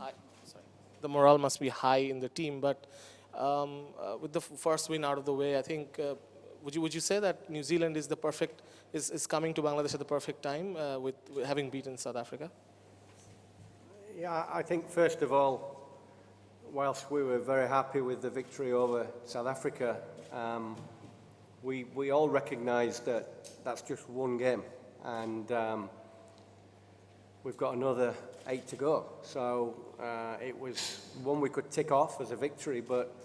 high. Sorry, the morale must be high in the team. But with the first win out of the way, I think would you say that New Zealand is the perfect is coming to Bangladesh at the perfect time with having beaten South Africa? Yeah, I think first of all, whilst we were very happy with the victory over South Africa, we all recognise that that's just one game, and we've got another 8 to go. So it was one we could tick off as a victory, but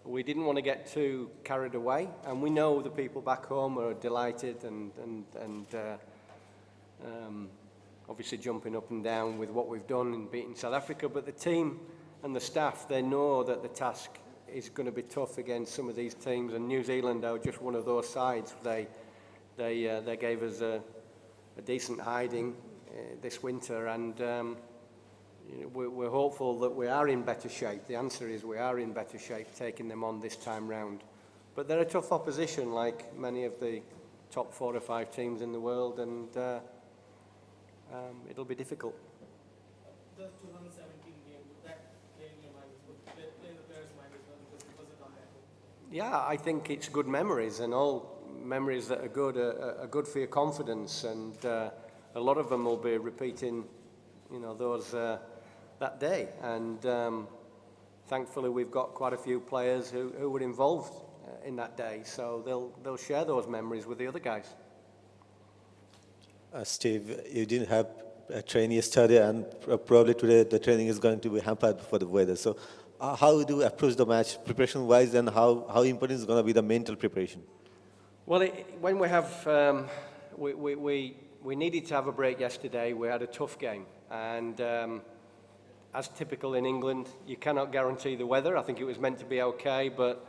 we didn't want to get too carried away. And we know the people back home are delighted and obviously jumping up and down with what we've done in beating South Africa. But the team and the staff, they know that the task is going to be tough against some of these teams. And New Zealand are just one of those sides. They gave us a decent hiding this winter, and we're hopeful that we are in better shape. The answer is we are in better shape taking them on this time round. But they're a tough opposition, like many of the top 4 or 5 teams in the world, and it'll be difficult. The 2017 game, would that play in your mind? Would play the players' mind as well because it was a comeback? Yeah, I think it's good memories, and all memories that are good for your confidence, and a lot of them will be repeating, those that day. And thankfully, we've got quite a few players who were involved in that day, so they'll share those memories with the other guys. Steve, you didn't have a training yesterday, and probably today the training is going to be hampered for the weather. So how do you approach the match preparation-wise, and how important is going to be the mental preparation? Well, when we have, we needed to have a break yesterday. We had a tough game, and as typical in England, you cannot guarantee the weather. I think it was meant to be okay, but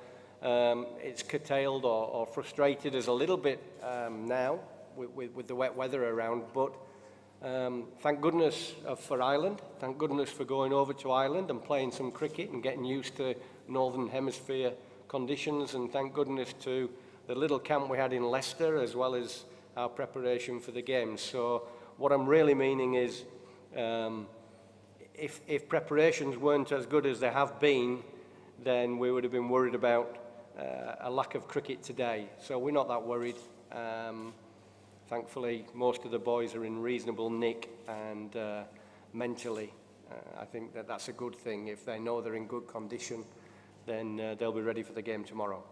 it's curtailed or frustrated us a little bit now with the wet weather around. But thank goodness for Ireland. Thank goodness for going over to Ireland and playing some cricket and getting used to Northern Hemisphere conditions. And thank goodness to the little camp we had in Leicester, as well as our preparation for the games. So what I'm really meaning is, if preparations weren't as good as they have been, then we would have been worried about a lack of cricket today. So we're not that worried. Thankfully, most of the boys are in reasonable nick, and mentally, I think that's a good thing. If they know they're in good condition, then they'll be ready for the game tomorrow.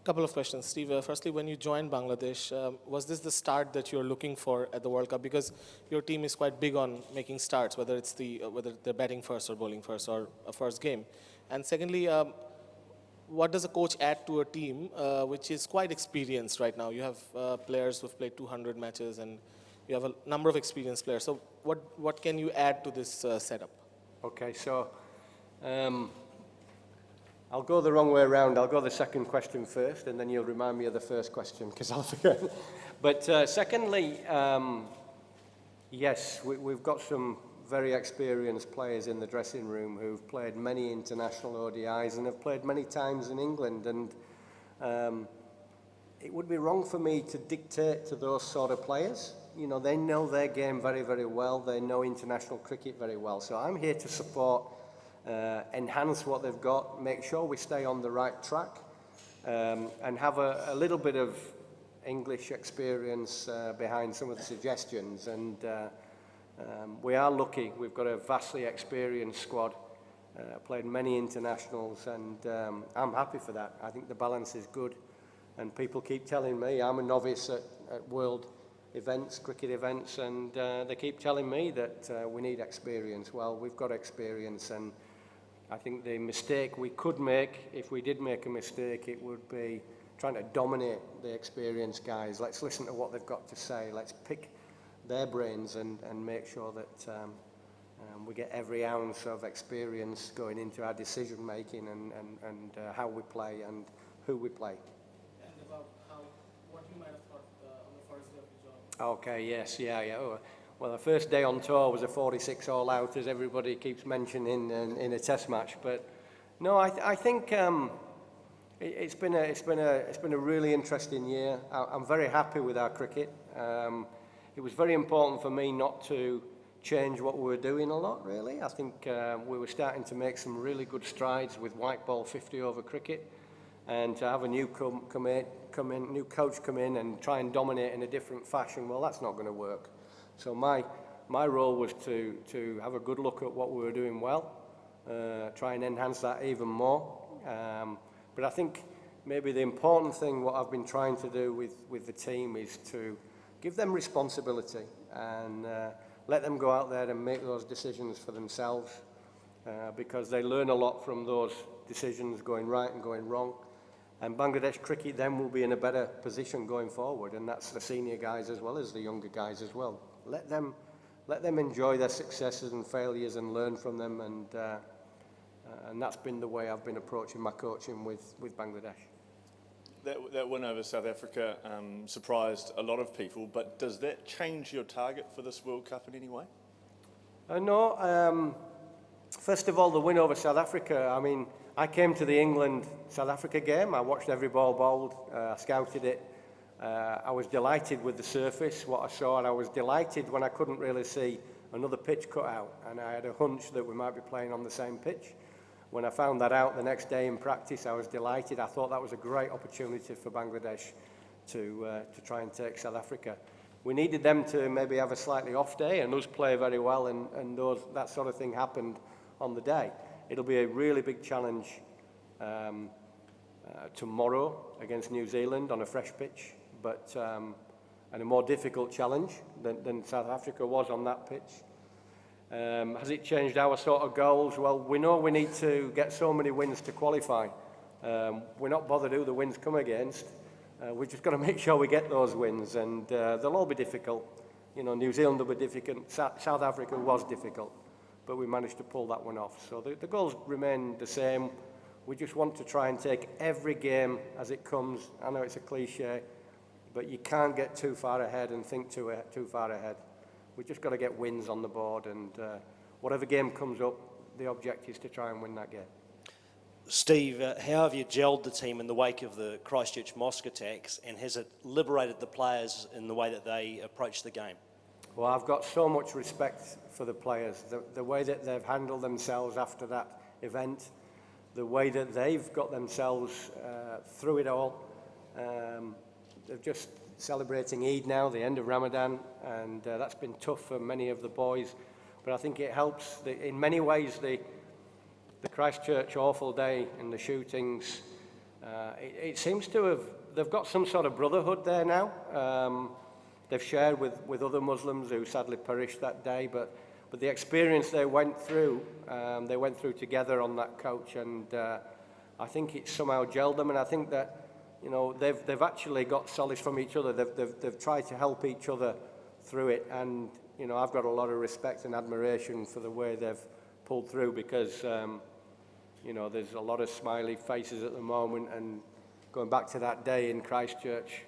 Couple of questions, Steve. Firstly, when you joined Bangladesh, was this the start that you're looking for at the World Cup? Because your team is quite big on making starts, whether they're batting first or bowling first or a first game. And secondly, what does a coach add to a team which is quite experienced right now? You have players who've played 200 matches, and you have a number of experienced players. So what can you add to this setup? Okay, so I'll go the wrong way around. I'll go the second question first, and then you'll remind me of the first question, because I'll forget. But secondly, yes, we've got some very experienced players in the dressing room who've played many international ODIs and have played many times in England. And it would be wrong for me to dictate to those sort of players. They know their game very, very well. They know international cricket very well. So I'm here to support, enhance what they've got, make sure we stay on the right track, and have a little bit of English experience behind some of the suggestions. And we are lucky. We've got a vastly experienced squad, played many internationals, and I'm happy for that. I think the balance is good, and people keep telling me I'm a novice at world events, cricket events, and they keep telling me that we need experience. Well, we've got experience, and I think the mistake we could make, if we did make a mistake, it would be trying to dominate the experienced guys. Let's listen to what they've got to say. Let's pick their brains and make sure that we get every ounce of experience going into our decision making and how we play and who we play. And about what you might have thought on the first day of the job. Okay, yes, yeah. Oh, well, the first day on tour was a 46 all out, as everybody keeps mentioning in a test match. But no, I think it's been a really interesting year. I'm very happy with our cricket. It was very important for me not to change what we were doing a lot, really. I think we were starting to make some really good strides with white ball 50 over cricket, and to have a new new coach come in and try and dominate in a different fashion, well, that's not going to work. So my role was to have a good look at what we were doing well, try and enhance that even more. But I think maybe the important thing, what I've been trying to do with the team, is to give them responsibility and let them go out there and make those decisions for themselves, because they learn a lot from those decisions going right and going wrong. And Bangladesh cricket then will be in a better position going forward, and that's the senior guys as well as the younger guys as well. Let them enjoy their successes and failures and learn from them, and that's been the way I've been approaching my coaching with Bangladesh. That win over South Africa surprised a lot of people, but does that change your target for this World Cup in any way? No. First of all, the win over South Africa, I mean, I came to the England-South Africa game. I watched every ball bowled, scouted it. I was delighted with the surface, what I saw, and I was delighted when I couldn't really see another pitch cut out, and I had a hunch that we might be playing on the same pitch. When I found that out the next day in practice, I was delighted. I thought that was a great opportunity for Bangladesh to try and take South Africa. We needed them to maybe have a slightly off day and us play very well, and that sort of thing happened on the day. It'll be a really big challenge tomorrow against New Zealand on a fresh pitch, but and a more difficult challenge than South Africa was on that pitch. Has it changed our sort of goals? Well, we know we need to get so many wins to qualify. We're not bothered who the wins come against. We've just got to make sure we get those wins, and they'll all be difficult. You know, New Zealand will be difficult. South Africa was difficult, but we managed to pull that one off. So the goals remain the same. We just want to try and take every game as it comes. I know it's a cliche, but you can't get too far ahead and think too far ahead. We've just got to get wins on the board, and whatever game comes up, the object is to try and win that game. Steve, how have you gelled the team in the wake of the Christchurch mosque attacks, and has it liberated the players in the way that they approach the game? Well, I've got so much respect for the players. The way that they've handled themselves after that event, the way that they've got themselves through it all. They're just celebrating Eid now, the end of Ramadan, and that's been tough for many of the boys. But I think it helps. In many ways, the Christchurch awful day and the shootings, it seems to have, they've got some sort of brotherhood there now. They've shared with other Muslims who sadly perished that day, but the experience they went through together on that coach, and I think it's somehow gelled them, and I think that, you know, they've actually got solace from each other. They've tried to help each other through it, and, you know, I've got a lot of respect and admiration for the way they've pulled through, because, you know, there's a lot of smiley faces at the moment, and going back to that day in Christchurch,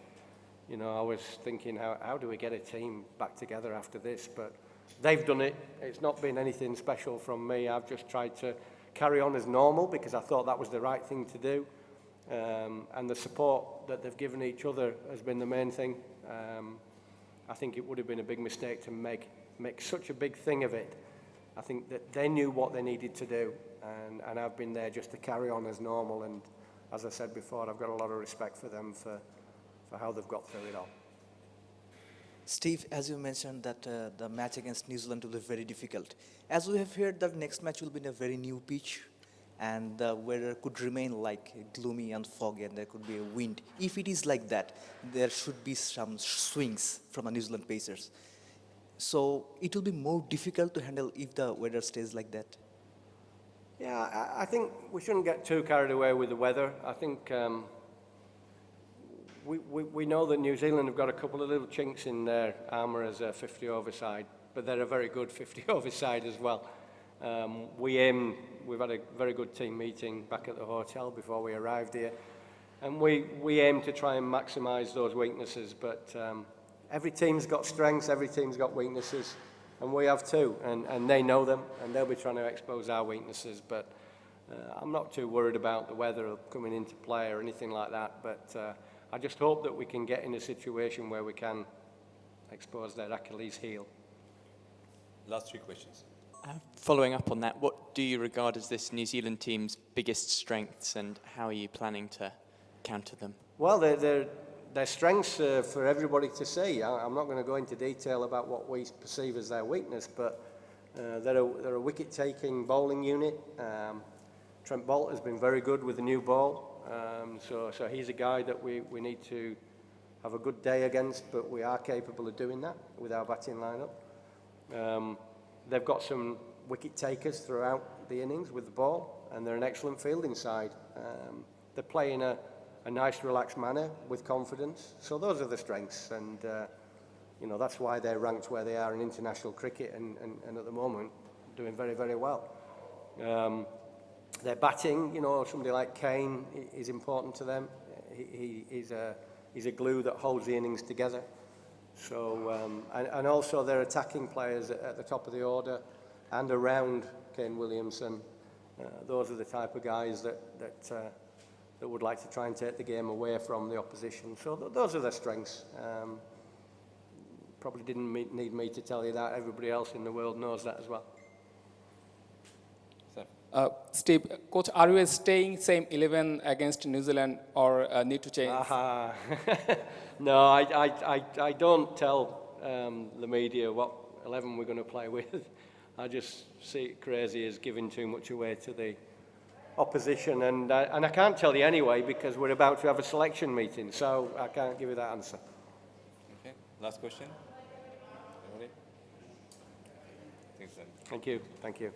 you know, I was thinking, how do we get a team back together after this? But they've done it. It's not been anything special from me. I've just tried to carry on as normal, because I thought that was the right thing to do. And the support that they've given each other has been the main thing. I think it would have been a big mistake to make such a big thing of it. I think that they knew what they needed to do, and I've been there just to carry on as normal. And as I said before, I've got a lot of respect for them for how they've got through it all. Steve, as you mentioned that the match against New Zealand will be very difficult. As we have heard, that next match will be in a very new pitch, and the weather could remain like gloomy and foggy, and there could be a wind. If it is like that, there should be some swings from the New Zealand Pacers. So it will be more difficult to handle if the weather stays like that. Yeah, I think we shouldn't get too carried away with the weather. I think we know that New Zealand have got a couple of little chinks in their armour as a 50 over side, but they're a very good 50 over side as well. We've had a very good team meeting back at the hotel before we arrived here, and we aim to try and maximise those weaknesses, but every team's got strengths, every team's got weaknesses, and we have too, and they know them, and they'll be trying to expose our weaknesses, but I'm not too worried about the weather coming into play or anything like that, but I just hope that we can get in a situation where we can expose their Achilles heel. last 3 questions. Following up on that, what do you regard as this New Zealand team's biggest strengths, and how are you planning to counter them? Well, they're strengths for everybody to see. I'm not going to go into detail about what we perceive as their weakness, but they're a wicket-taking bowling unit. Trent Boult has been very good with the new ball, so he's a guy that we need to have a good day against, but we are capable of doing that with our batting lineup. They've got some wicket takers throughout the innings with the ball, and they're an excellent fielding side. They're playing a nice, relaxed manner with confidence. So those are the strengths, and you know, that's why they're ranked where they are in international cricket, and at the moment doing very, very well. Their batting, you know, somebody like Kane is important to them. He's a glue that holds the innings together. So, and also their attacking players at the top of the order and around Kane Williamson. Those are the type of guys that would like to try and take the game away from the opposition. So those are their strengths. Probably didn't need me to tell you that. Everybody else in the world knows that as well. Steve, coach, are you staying same 11 against New Zealand, or need to change? No, I don't tell the media what 11 we're going to play with. I just see it crazy as giving too much away to the opposition, and I can't tell you anyway because we're about to have a selection meeting, so I can't give you that answer. Okay, last question. Everybody? Thank you. Thank you.